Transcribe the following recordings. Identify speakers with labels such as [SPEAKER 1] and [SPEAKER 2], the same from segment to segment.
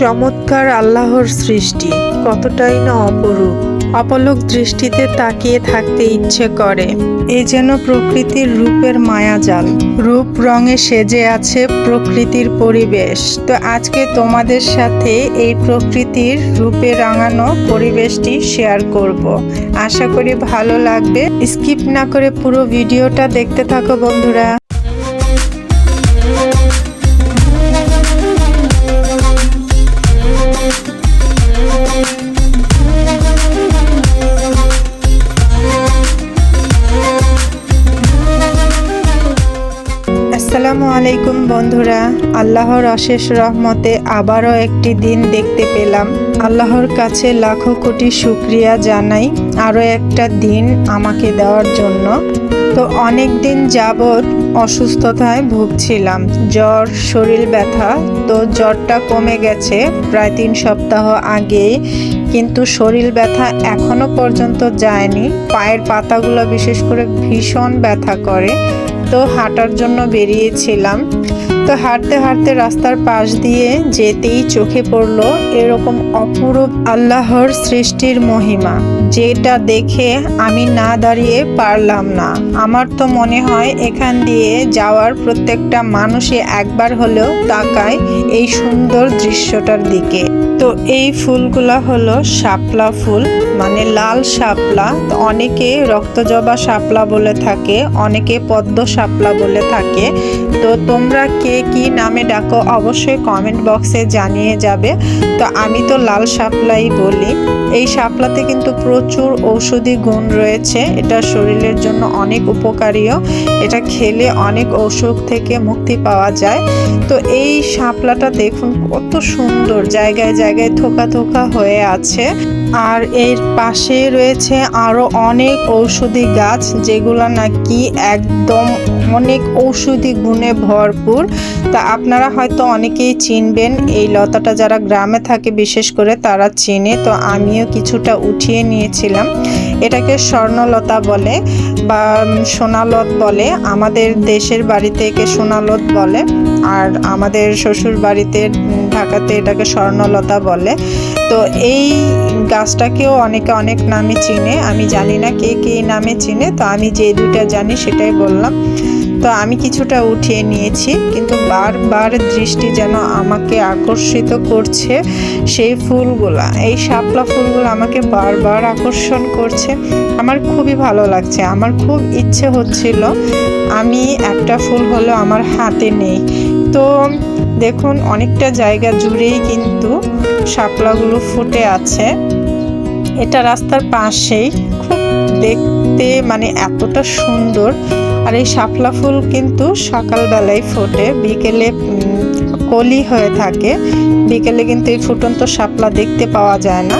[SPEAKER 1] চমৎকার আল্লাহর সৃষ্টি, কতটাই না অপরূপ। অপলক দৃষ্টিতে তাকিয়ে থাকতে ইচ্ছে করে। এ যেন প্রকৃতির রূপের মায়াজাল। রূপ রঙে সেজে আছে প্রকৃতির পরিবেশ। তো আজকে তোমাদের সাথে এই প্রকৃতির রূপে রাঙানো পরিবেশটি শেয়ার করব। আশা করি ভালো লাগবে। স্কিপ না করে পুরো ভিডিওটা দেখতে থাকো বন্ধুরা। আসসালামু আলাইকুম বন্ধুরা, আল্লাহর অশেষ রহমতে আবারও একটি দিন দেখতে পেলাম। আল্লাহর কাছে লাখো কোটি শুকরিয়া জানাই আরও একটা দিন আমাকে দেওয়ার জন্য। তো অনেক দিন যাবৎ অসুস্থতায় ভুগছিলাম, জ্বর, শরীর ব্যথা। তো জ্বরটা কমে গেছে প্রায় 3 সপ্তাহ আগেই, কিন্তু শরীর ব্যথা এখনো পর্যন্ত যায়নি। পায়ের পাতাগুলো বিশেষ করে ভীষণ ব্যথা করে। তো হাঁটার জন্য বেরিয়েছিলাম। তো হাঁটতে হাঁটতে রাস্তার পাশ দিয়ে যেতেই চোখে পড়লো এরকম অপরূপ আল্লাহর সৃষ্টির মহিমা, যেটা দেখে আমি না দাঁড়িয়ে পারলাম না। আমার তো মনে হয় এখান দিয়ে যাওয়ার প্রত্যেকটা মানুষই একবার হলেও তাকায় এই সুন্দর দৃশ্যটার দিকে। তো এই ফুলগুলা হলো শাপলা ফুল, মানে লাল শাপলা। অনেকে রক্তজবা শাপলা বলে থাকে, অনেকে পদ্ম শাপলা বলে থাকে। তো তোমরা কে কি নামে ডাকো অবশ্যই কমেন্ট বক্সে জানিয়ে যাবে। তো আমি তো লাল শাপলাই বলি। এই শাপলাতে কিন্তু প্রচুর ঔষধি গুণ রয়েছে, এটা শরীরের জন্য অনেক উপকারীও। এটা খেলে অনেক অসুখ থেকে মুক্তি পাওয়া যায়। তো এই শাপলাটা দেখুন কত সুন্দর, জায়গায় জায়গায় থোকা থোকা হয়ে আছে। আর এর পাশে রয়েছে আরো অনেক ঔষধি গাছ, যেগুলো নাকি একদম অনেক ঔষধি গুণে ভরপুর। তা আপনারা হয়তো অনেকেই চিনবেন এই লতাটা, যারা গ্রামে থাকে বিশেষ করে তারা চিনে। তো আমিও কিছুটা উঠিয়ে নিয়েছিলাম। এটাকে স্বর্ণলতা বলে বা সোনালত বলে, আমাদের দেশের বাড়িতে একে সোনালত বলে, আর আমাদের শ্বশুর বাড়িতে ঢাকাতে এটাকে স্বর্ণলতা বলে। তো এই গাছটাকেও অনেকে অনেক নামে চিনে, আমি জানি না কে কে নামে চিনে। তো আমি যে দুটা জানি সেটাই বললাম। তো আমি কিছুটা উঠিয়ে নিয়েছি, কিন্তু বারবার দৃষ্টি যেন আমাকে আকর্ষিত করছে সেই ফুলগুলা। এই শাপলা ফুলগুলো আমাকে বারবার আকর্ষণ করছে। আমার খুবই ভালো লাগছে। আমার খুব ইচ্ছে হচ্ছিল আমি একটা ফুল হলো আমার হাতে নেই। তো দেখুন অনেকটা জায়গা জুড়েই কিন্তু শাপলাগুলো ফুটে আছে। এটা রাস্তার পাশেই, খুব দেখতে মানে এতটা সুন্দর। আর এই শাপলা ফুল কিন্তু সকালবেলায় ফোটে, বিকেলে কলি হয়ে থাকে। বিকেলে কিন্তু এই ফুটন্ত শাপলা দেখতে পাওয়া যায় না।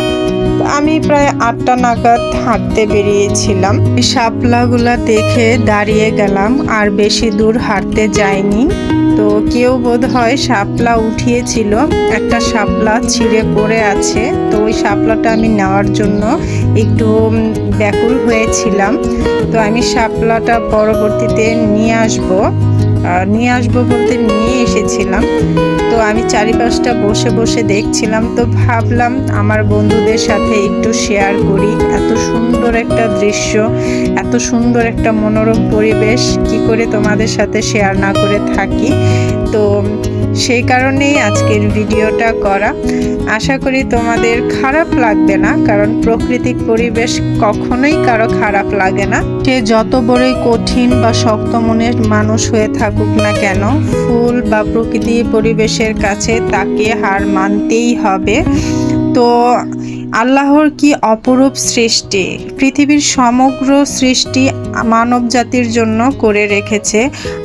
[SPEAKER 1] আমি প্রায় 8টা নাগাদ হাঁটতে বেরিয়েছিলাম। এই শাপলাগুলা দেখে দাঁড়িয়ে গেলাম, আর বেশি দূর হাঁটতে যাইনি। তো কেউ বোধহয় শাপলা উঠিয়েছিল, একটা শাপলা ছিঁড়ে পড়ে আছে। তো ওই শাপলাটা আমি নেওয়ার জন্য একটু ব্যাকুল হয়েছিলাম। তো আমি শাপলাটা পরবর্তীতে নিয়ে আসবো বলতে নিয়ে এসেছিলাম। তো আমি চারিপাশটা বসে বসে দেখছিলাম। তো ভাবলাম আমার বন্ধুদের সাথে একটু শেয়ার করি। এত সুন্দর একটা দৃশ্য, এত সুন্দর একটা মনোরম পরিবেশ, কি করে তোমাদের সাথে শেয়ার না করে থাকি। তো সেই কারণেই আজকের ভিডিওটা করা। আশা করি তোমাদের খারাপ লাগবে না, কারণ প্রাকৃতিক পরিবেশ কখনোই কারো খারাপ লাগে না। সে যত বড়ই কঠিন বা শক্ত মনের মানুষ হয়ে থাকুক না কেন, ফুল বা প্রকৃতি পরিবেশের কাছে তাকে হার মানতেই হবে। তো আল্লাহর কি অপরূপ সৃষ্টি! পৃথিবীর সমগ্র সৃষ্টি মানব জাতির জন্য করে রেখেছে,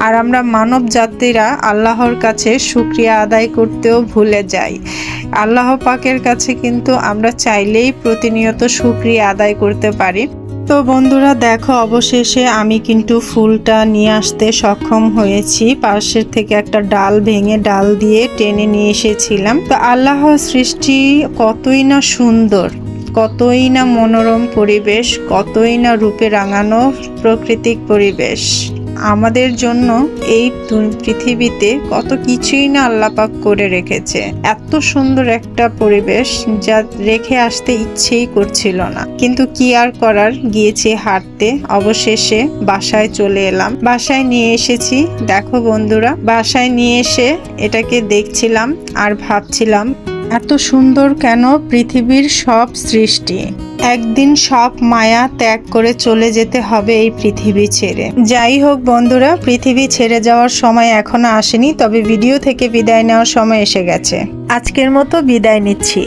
[SPEAKER 1] আর আমরা মানব জাতিরা আল্লাহর কাছে শুকরিয়া আদায় করতেও ভুলে যাই। আল্লাহ পাকের কাছে কিন্তু আমরা চাইলেই প্রতিনিয়ত শুকরিয়া আদায় করতে পারি। তো বন্ধুরা দেখো, অবশেষে আমি কিন্তু ফুলটা নিয়ে আসতে সক্ষম হয়েছি। পাশের থেকে একটা ডাল ভেঙে ডাল দিয়ে টেনে নিয়ে এসেছিলাম। তো আল্লাহর সৃষ্টি কতই না সুন্দর, কতই না মনোরম পরিবেশ, কতই না রূপে রাঙানো প্রাকৃতিক পরিবেশ। আমাদের জন্য এই পৃথিবীতে কত কিছুই না আল্লাহ পাক করে রেখেছে। এত সুন্দর একটা পরিবেশ যা রেখে আসতে ইচ্ছেই করছিল না, কিন্তু কি আর করার, গিয়েছি হাঁটতে। অবশেষে বাসায় চলে এলাম। বাসায় নিয়ে এসেছি। দেখো বন্ধুরা, বাসায় নিয়ে এসে এটাকে দেখছিলাম আর ভাবছিলাম এত সুন্দর কেন পৃথিবীর সব সৃষ্টি। একদিন সব মায়া ত্যাগ করে চলে যেতে হবে এই পৃথিবী ছেড়ে। যাই হোক বন্ধুরা, পৃথিবী ছেড়ে যাওয়ার সময় এখনো আসেনি, তবে ভিডিও থেকে বিদায় নেওয়ার সময় এসে গেছে। আজকের মতো বিদায় নিচ্ছি।